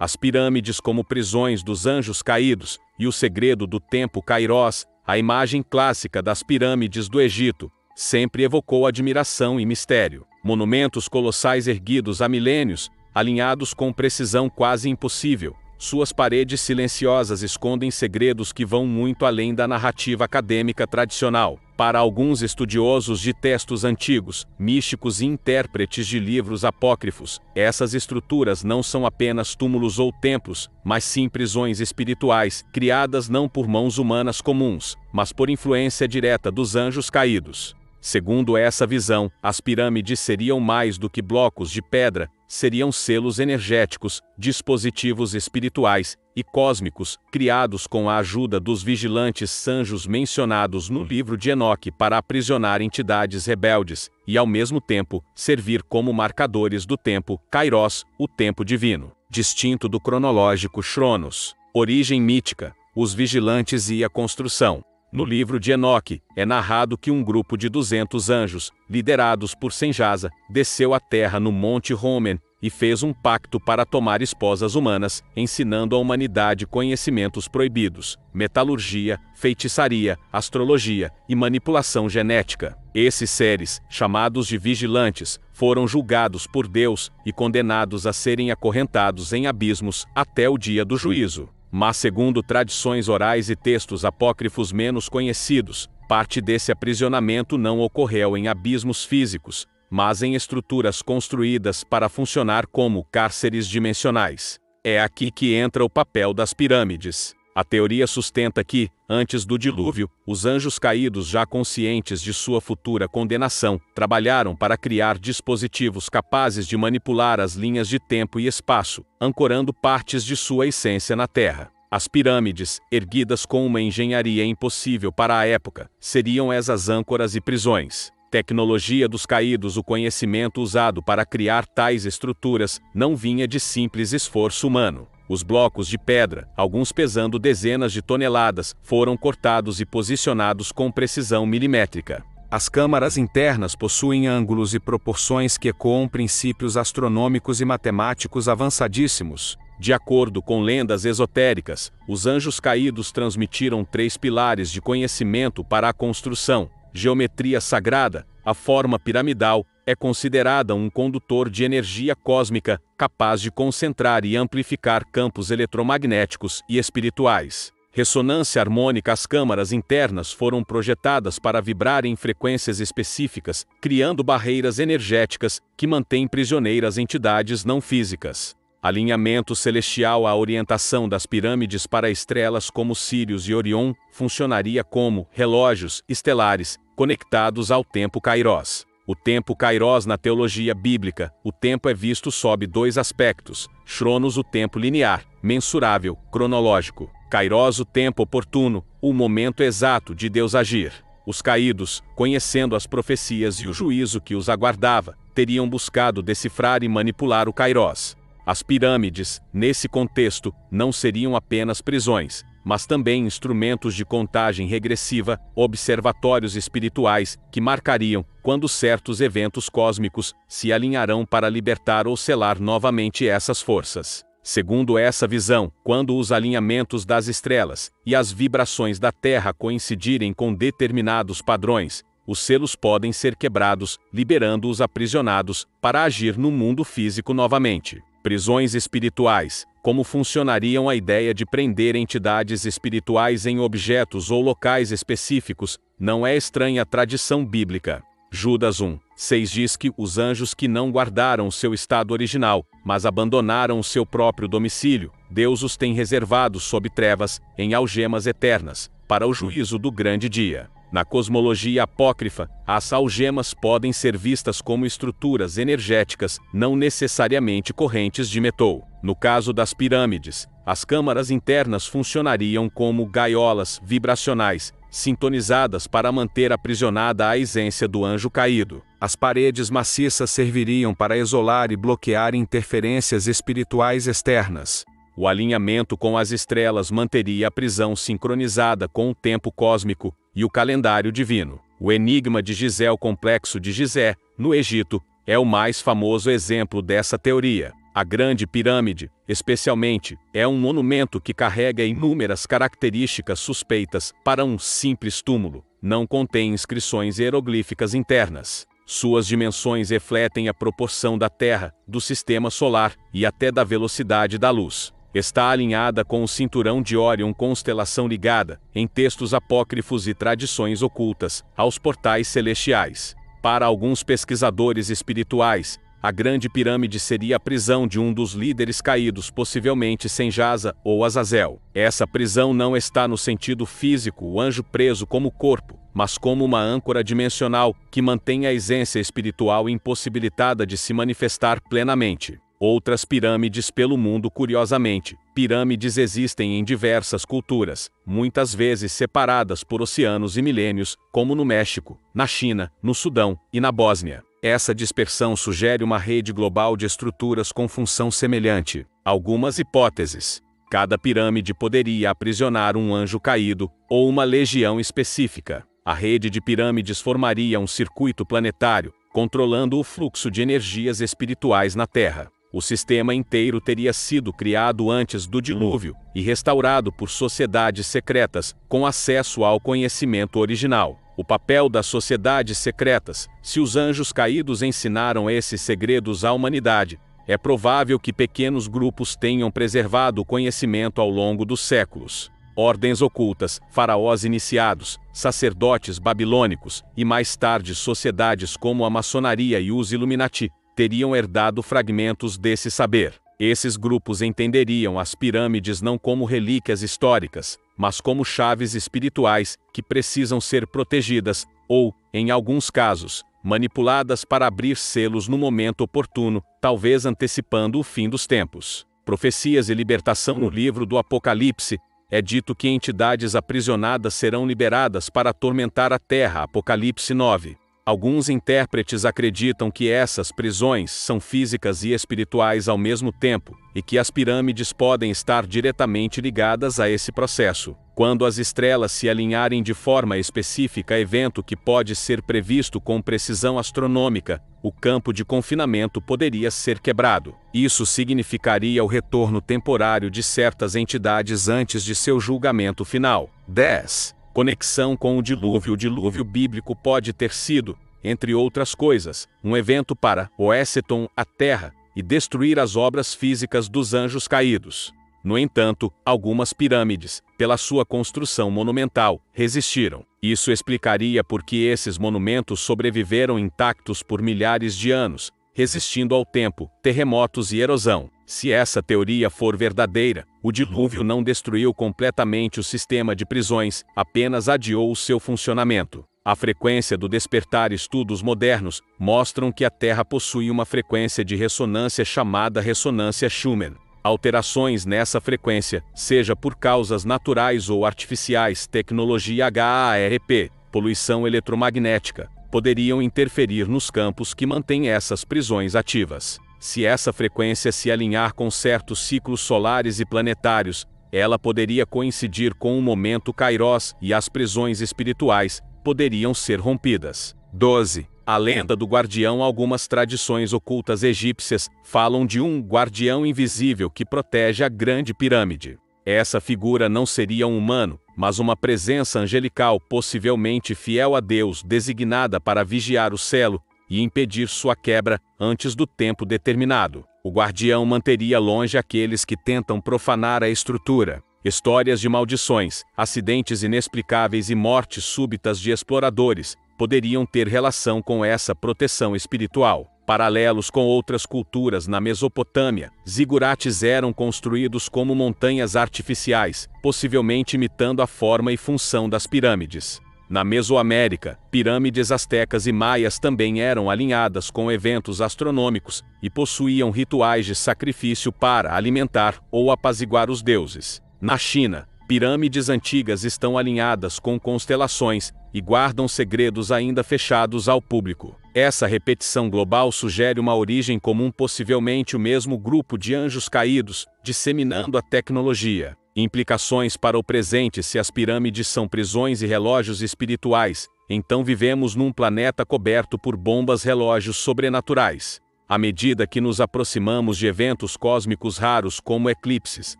As pirâmides como prisões dos anjos caídos, e o segredo do tempo Kairos, a imagem clássica das pirâmides do Egito, sempre evocou admiração e mistério. Monumentos colossais erguidos há milênios, alinhados com precisão quase impossível, suas paredes silenciosas escondem segredos que vão muito além da narrativa acadêmica tradicional. Para alguns estudiosos de textos antigos, místicos e intérpretes de livros apócrifos, essas estruturas não são apenas túmulos ou templos, mas sim prisões espirituais, criadas não por mãos humanas comuns, mas por influência direta dos anjos caídos. Segundo essa visão, as pirâmides seriam mais do que blocos de pedra, seriam selos energéticos, dispositivos espirituais e cósmicos, criados com a ajuda dos vigilantes anjos mencionados no livro de Enoque para aprisionar entidades rebeldes, e ao mesmo tempo, servir como marcadores do tempo Kairos, o tempo divino, distinto do cronológico Chronos. Origem mítica, os vigilantes e a construção. No livro de Enoque, é narrado que um grupo de 200 anjos, liderados por Senjasa, desceu à terra no Monte Homen e fez um pacto para tomar esposas humanas, ensinando à humanidade conhecimentos proibidos, metalurgia, feitiçaria, astrologia e manipulação genética. Esses seres, chamados de vigilantes, foram julgados por Deus e condenados a serem acorrentados em abismos até o dia do juízo. Mas segundo tradições orais e textos apócrifos menos conhecidos, parte desse aprisionamento não ocorreu em abismos físicos, mas em estruturas construídas para funcionar como cárceres dimensionais. É aqui que entra o papel das pirâmides. A teoria sustenta que, antes do dilúvio, os anjos caídos, já conscientes de sua futura condenação, trabalharam para criar dispositivos capazes de manipular as linhas de tempo e espaço, ancorando partes de sua essência na Terra. As pirâmides, erguidas com uma engenharia impossível para a época, seriam essas âncoras e prisões. Tecnologia dos caídos. O conhecimento usado para criar tais estruturas não vinha de simples esforço humano. Os blocos de pedra, alguns pesando dezenas de toneladas, foram cortados e posicionados com precisão milimétrica. As câmaras internas possuem ângulos e proporções que ecoam princípios astronômicos e matemáticos avançadíssimos. De acordo com lendas esotéricas, os anjos caídos transmitiram 3 pilares de conhecimento para a construção: geometria sagrada. A forma piramidal é considerada um condutor de energia cósmica, capaz de concentrar e amplificar campos eletromagnéticos e espirituais. Ressonância harmônica. As câmaras internas foram projetadas para vibrar em frequências específicas, criando barreiras energéticas que mantêm prisioneiras entidades não físicas. Alinhamento celestial. A orientação das pirâmides para estrelas como Sírius e Orion funcionaria como relógios estelares conectados ao tempo Kairos. O tempo Kairos. Na teologia bíblica, o tempo é visto sob 2 aspectos: Chronos, o tempo linear, mensurável, cronológico; Kairos, o tempo oportuno, o momento exato de Deus agir. Os caídos, conhecendo as profecias e o juízo que os aguardava, teriam buscado decifrar e manipular o Kairos. As pirâmides, nesse contexto, não seriam apenas prisões, mas também instrumentos de contagem regressiva, observatórios espirituais, que marcariam quando certos eventos cósmicos se alinharão para libertar ou selar novamente essas forças. Segundo essa visão, quando os alinhamentos das estrelas e as vibrações da Terra coincidirem com determinados padrões, os selos podem ser quebrados, liberando os aprisionados para agir no mundo físico novamente. Prisões espirituais. Como funcionariam a ideia de prender entidades espirituais em objetos ou locais específicos, não é estranha à tradição bíblica. Judas 1:6 diz que os anjos que não guardaram seu estado original, mas abandonaram o seu próprio domicílio, Deus os tem reservados sob trevas, em algemas eternas, para o juízo do grande dia. Na cosmologia apócrifa, as algemas podem ser vistas como estruturas energéticas, não necessariamente correntes de metal. No caso das pirâmides, as câmaras internas funcionariam como gaiolas vibracionais, sintonizadas para manter aprisionada a essência do anjo caído. As paredes maciças serviriam para isolar e bloquear interferências espirituais externas. O alinhamento com as estrelas manteria a prisão sincronizada com o tempo cósmico e o calendário divino. O enigma de Gizé. O complexo de Gizé, no Egito, é o mais famoso exemplo dessa teoria. A Grande Pirâmide, especialmente, é um monumento que carrega inúmeras características suspeitas para um simples túmulo. Não contém inscrições hieroglíficas internas. Suas dimensões refletem a proporção da Terra, do Sistema Solar e até da velocidade da luz. Está alinhada com o cinturão de Órion, constelação ligada, em textos apócrifos e tradições ocultas, aos portais celestiais. Para alguns pesquisadores espirituais, a Grande Pirâmide seria a prisão de um dos líderes caídos, possivelmente Senjasa ou Azazel. Essa prisão não está no sentido físico, o anjo preso como corpo, mas como uma âncora dimensional que mantém a essência espiritual impossibilitada de se manifestar plenamente. Outras pirâmides pelo mundo. Curiosamente, pirâmides existem em diversas culturas, muitas vezes separadas por oceanos e milênios, como no México, na China, no Sudão e na Bósnia. Essa dispersão sugere uma rede global de estruturas com função semelhante. Algumas hipóteses. Cada pirâmide poderia aprisionar um anjo caído ou uma legião específica. A rede de pirâmides formaria um circuito planetário, controlando o fluxo de energias espirituais na Terra. O sistema inteiro teria sido criado antes do dilúvio e restaurado por sociedades secretas, com acesso ao conhecimento original. O papel das sociedades secretas. Se os anjos caídos ensinaram esses segredos à humanidade, é provável que pequenos grupos tenham preservado o conhecimento ao longo dos séculos. Ordens ocultas, faraós iniciados, sacerdotes babilônicos e mais tarde sociedades como a maçonaria e os Illuminati teriam herdado fragmentos desse saber. Esses grupos entenderiam as pirâmides não como relíquias históricas, mas como chaves espirituais que precisam ser protegidas ou, em alguns casos, manipuladas para abrir selos no momento oportuno, talvez antecipando o fim dos tempos. Profecias e libertação. No livro do Apocalipse, é dito que entidades aprisionadas serão liberadas para atormentar a Terra. Apocalipse 9. Alguns intérpretes acreditam que essas prisões são físicas e espirituais ao mesmo tempo, e que as pirâmides podem estar diretamente ligadas a esse processo. Quando as estrelas se alinharem de forma específica, evento que pode ser previsto com precisão astronômica, o campo de confinamento poderia ser quebrado. Isso significaria o retorno temporário de certas entidades antes de seu julgamento final. 10. Conexão com o dilúvio. O dilúvio bíblico pode ter sido, entre outras coisas, um evento para Oeseton, a Terra, e destruir as obras físicas dos anjos caídos. No entanto, algumas pirâmides, pela sua construção monumental, resistiram. Isso explicaria por que esses monumentos sobreviveram intactos por milhares de anos, resistindo ao tempo, terremotos e erosão. Se essa teoria for verdadeira, o dilúvio não destruiu completamente o sistema de prisões, apenas adiou o seu funcionamento. A frequência do despertar. Estudos modernos mostram que a Terra possui uma frequência de ressonância chamada ressonância Schumann. Alterações nessa frequência, seja por causas naturais ou artificiais, tecnologia HAARP, poluição eletromagnética, poderiam interferir nos campos que mantêm essas prisões ativas. Se essa frequência se alinhar com certos ciclos solares e planetários, ela poderia coincidir com o momento Kairos e as prisões espirituais poderiam ser rompidas. 12. A lenda do guardião. Algumas tradições ocultas egípcias falam de um guardião invisível que protege a Grande Pirâmide. Essa figura não seria um humano, mas uma presença angelical, possivelmente fiel a Deus, designada para vigiar o selo e impedir sua quebra antes do tempo determinado. O guardião manteria longe aqueles que tentam profanar a estrutura. Histórias de maldições, acidentes inexplicáveis e mortes súbitas de exploradores poderiam ter relação com essa proteção espiritual. Paralelos com outras culturas. Na Mesopotâmia, zigurates eram construídos como montanhas artificiais, possivelmente imitando a forma e função das pirâmides. Na Mesoamérica, pirâmides astecas e maias também eram alinhadas com eventos astronômicos e possuíam rituais de sacrifício para alimentar ou apaziguar os deuses. Na China, pirâmides antigas estão alinhadas com constelações e guardam segredos ainda fechados ao público. Essa repetição global sugere uma origem comum, possivelmente o mesmo grupo de anjos caídos, disseminando a tecnologia. Implicações para o presente. Se as pirâmides são prisões e relógios espirituais, então vivemos num planeta coberto por bombas relógios sobrenaturais. À medida que nos aproximamos de eventos cósmicos raros como eclipses,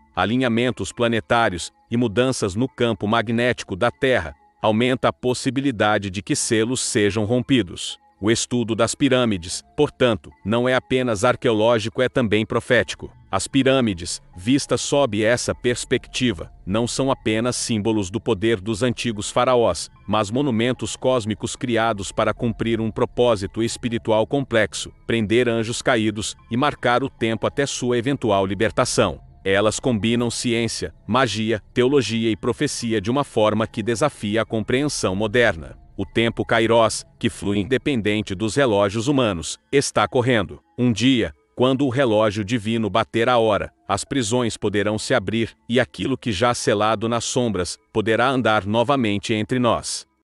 alinhamentos planetários e mudanças no campo magnético da Terra, aumenta a possibilidade de que selos sejam rompidos. O estudo das pirâmides, portanto, não é apenas arqueológico, é também profético. As pirâmides, vistas sob essa perspectiva, não são apenas símbolos do poder dos antigos faraós, mas monumentos cósmicos criados para cumprir um propósito espiritual complexo, prender anjos caídos e marcar o tempo até sua eventual libertação. Elas combinam ciência, magia, teologia e profecia de uma forma que desafia a compreensão moderna. O tempo Kairos, que flui independente dos relógios humanos, está correndo. Um dia, quando o relógio divino bater a hora, as prisões poderão se abrir e aquilo que já selado nas sombras poderá andar novamente entre nós.